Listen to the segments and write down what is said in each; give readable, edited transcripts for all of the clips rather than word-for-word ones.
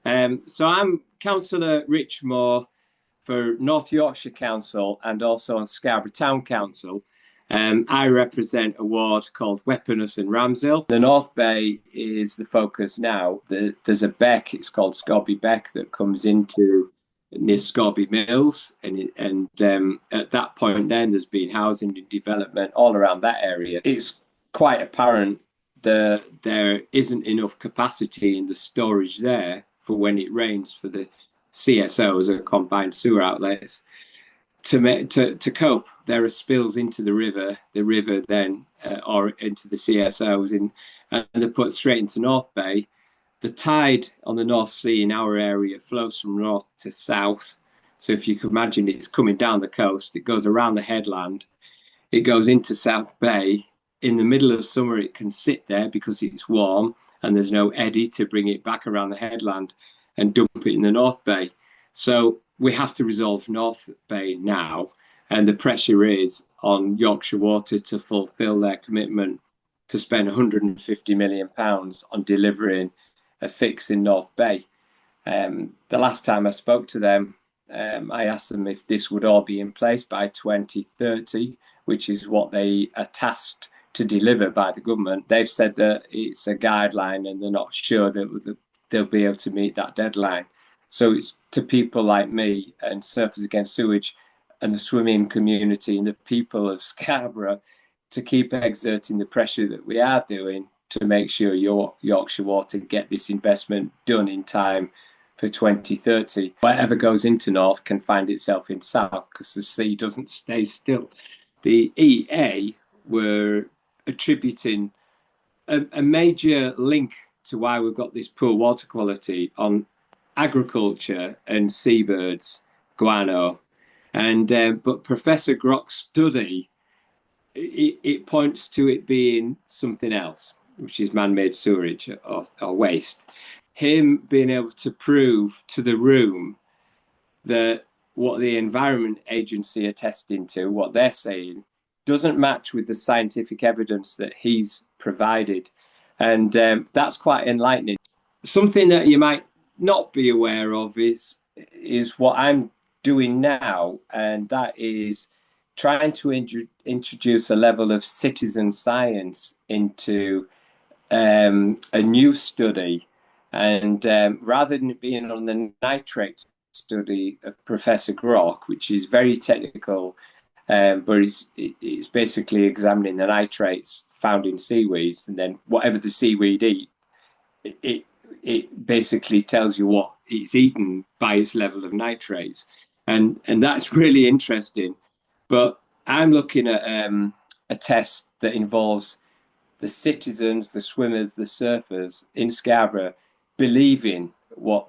So I'm Councillor Rich Maw for North Yorkshire Council and also on Scarborough Town Council. I represent a ward called Weponus and Ramshill. The North Bay is the focus now. There's a beck, it's called Scorby Beck, that comes into near Scorby Mills, and at that point then there's been housing and development all around that area. It's quite apparent that there isn't enough capacity in the storage there for when it rains for the CSOs, or combined sewer outlets, to cope. There are spills into the river then or into the CSOs, and they're put straight into North Bay. The tide on the North Sea in our area flows from north to south. So if you can imagine, it's coming down the coast, it goes around the headland, it goes into South Bay. In the middle of summer, it can sit there because it's warm and there's no eddy to bring it back around the headland and dump it in the North Bay. So we have to resolve North Bay now, and the pressure is on Yorkshire Water to fulfil their commitment to spend £150 million on delivering a fix in North Bay. The last time I spoke to them, I asked them if this would all be in place by 2030, which is what they are tasked to deliver by the government. They've said that it's a guideline and they're not sure that they'll be able to meet that deadline. So it's to people like me and Surfers Against Sewage and the swimming community and the people of Scarborough to keep exerting the pressure that we are doing to make sure Yorkshire Water get this investment done in time for 2030. Whatever goes into North can find itself in South because the sea doesn't stay still. The EA were attributing a major link to why we've got this poor water quality on agriculture and seabirds, guano. And but Professor Grock's study, it points to it being something else, which is man-made sewerage or waste. Him being able to prove to the room that what the Environment Agency are testing to, what they're saying, doesn't match with the scientific evidence that he's provided. And that's quite enlightening. Something that you might not be aware of is what I'm doing now, and that is trying to introduce a level of citizen science into a new study. And rather than it being on the nitrate study of Professor Grock, which is very technical, but it's basically examining the nitrates found in seaweeds, and then whatever the seaweed eat, it basically tells you what it's eaten by its level of nitrates, and that's really interesting. But I'm looking at a test that involves the citizens, the swimmers, the surfers in Scarborough believing what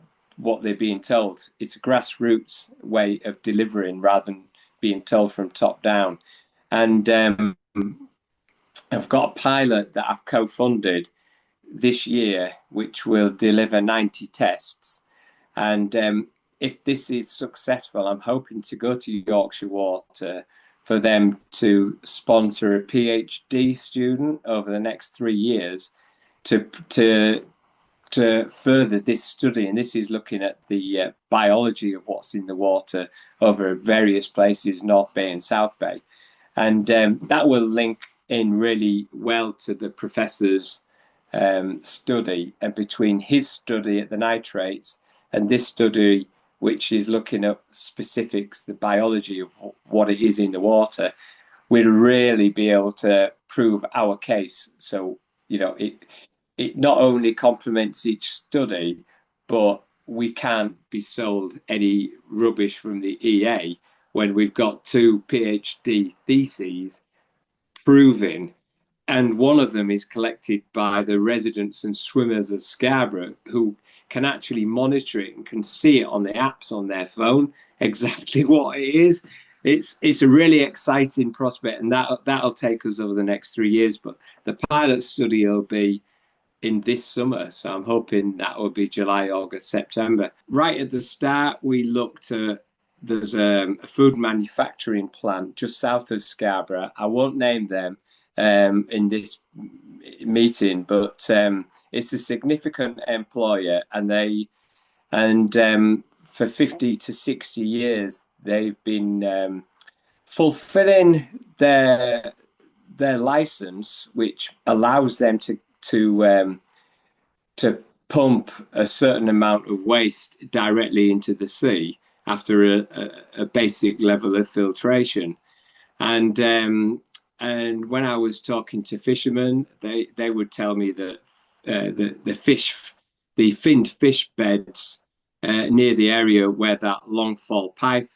they're being told. It's a grassroots way of delivering rather than being told from top down. And I've got a pilot that I've co-funded this year, which will deliver 90 tests. And if this is successful, I'm hoping to go to Yorkshire Water for them to sponsor a PhD student over the next 3 years to further this study. And this is looking at the biology of what's in the water over various places, North Bay and South Bay. And that will link in really well to the professor's study, and between his study at the nitrates and this study, which is looking at specifics, the biology of what it is in the water, we'll really be able to prove our case. So, you know, it not only complements each study, but we can't be sold any rubbish from the EA when we've got 2 PhD theses proving, and one of them is collected by the residents and swimmers of Scarborough, who can actually monitor it and can see it on the apps on their phone exactly what it is. It's a really exciting prospect, and that'll take us over the next 3 years. But the pilot study will be in this summer, so I'm hoping that will be July, August, September. Right at the start, we looked at, there's a food manufacturing plant just south of Scarborough. I won't name them in this meeting, but it's a significant employer, and they and for 50 to 60 years they've been fulfilling their license, which allows them to pump a certain amount of waste directly into the sea after a basic level of filtration. And when I was talking to fishermen, they would tell me that the finned fish beds near the area where that long fall pipe,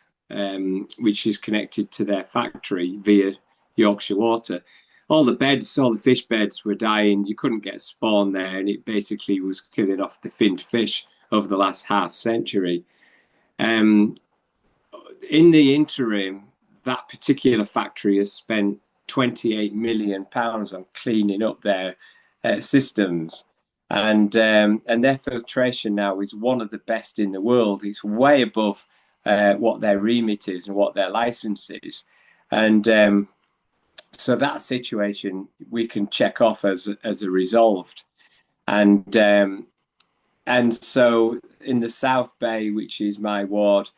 which is connected to their factory via Yorkshire Water, all the fish beds were dying. You couldn't get spawn there, and it basically was killing off the finned fish over the last half century. Um, in the interim, that particular factory has spent £28 million on cleaning up their systems. And their filtration now is one of the best in the world. It's way above what their remit is and what their license is. And so that situation we can check off as a resolved. And so in the South Bay, which is my ward,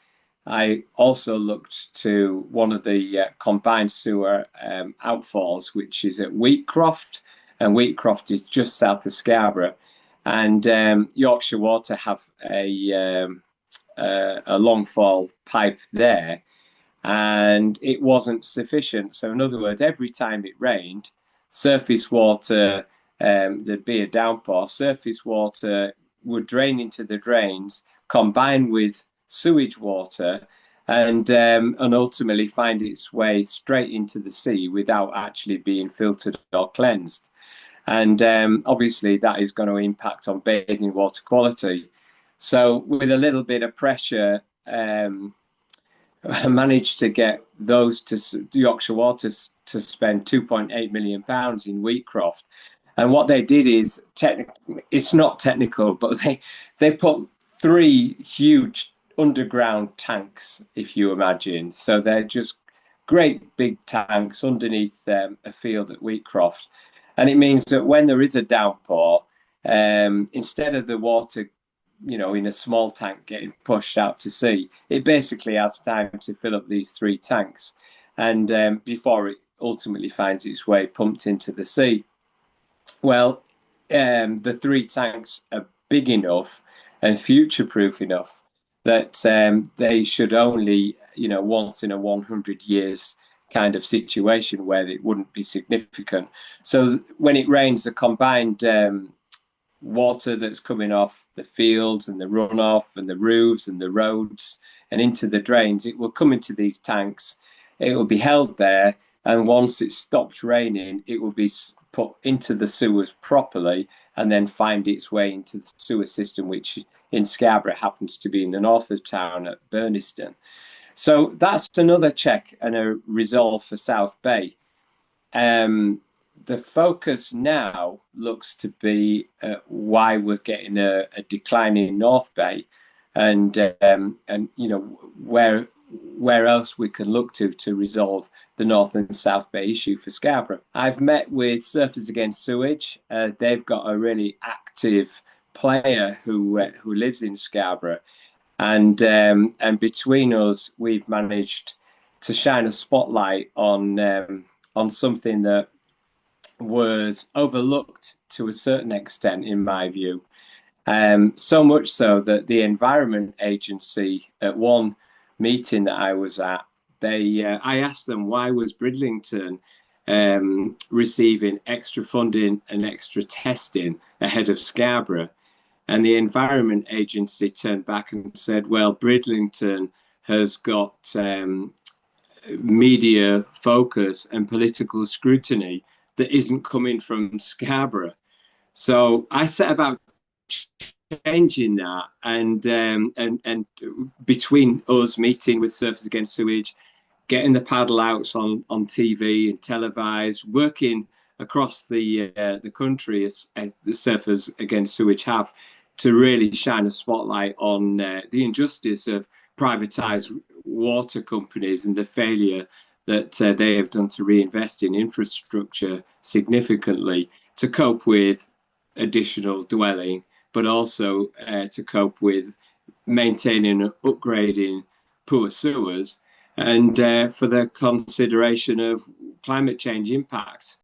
I also looked to one of the combined sewer outfalls, which is at Wheatcroft, and Wheatcroft is just south of Scarborough. And Yorkshire Water have a long fall pipe there, and it wasn't sufficient. So in other words, every time it rained, surface water, there'd be a downpour, surface water would drain into the drains, combine with sewage water, and ultimately find its way straight into the sea without actually being filtered or cleansed. And obviously that is going to impact on bathing water quality. So with a little bit of pressure, I managed to get Yorkshire Water to spend £2.8 million in Wheatcroft. And what they did is, it's not technical, but they put 3 huge underground tanks, if you imagine. So they're just great big tanks underneath a field at Wheatcroft. And it means that when there is a downpour, instead of the water, in a small tank getting pushed out to sea, it basically has time to fill up these 3 tanks, and before it ultimately finds its way pumped into the sea. Well, the 3 tanks are big enough and future-proof enough that they should only, once in a 100 years kind of situation where it wouldn't be significant. So when it rains, the combined water that's coming off the fields and the runoff and the roofs and the roads and into the drains, it will come into these tanks, it will be held there, and once it stops raining, it will be put into the sewers properly and then find its way into the sewer system, which in Scarborough happens to be in the north of town at Burniston. So that's another check and a resolve for South Bay. The focus now looks to be why we're getting a decline in North Bay, and where else we can look to resolve the North and South Bay issue for Scarborough. I've met with Surfers Against Sewage. They've got a really active player who lives in Scarborough, and between us, we've managed to shine a spotlight on something that was overlooked to a certain extent, in my view. So much so that the Environment Agency, at one meeting that I was at, I asked them, why was Bridlington receiving extra funding and extra testing ahead of Scarborough? And the Environment Agency turned back and said, well, Bridlington has got media focus and political scrutiny that isn't coming from Scarborough. So I set about changing that, and between us meeting with Surfers Against Sewage, getting the paddle outs on TV and televised, working across the country as the Surfers Against Sewage have, to really shine a spotlight on the injustice of privatised water companies and the failure that they have done to reinvest in infrastructure significantly to cope with additional dwelling, but also to cope with maintaining and upgrading poor sewers, and for the consideration of climate change impacts.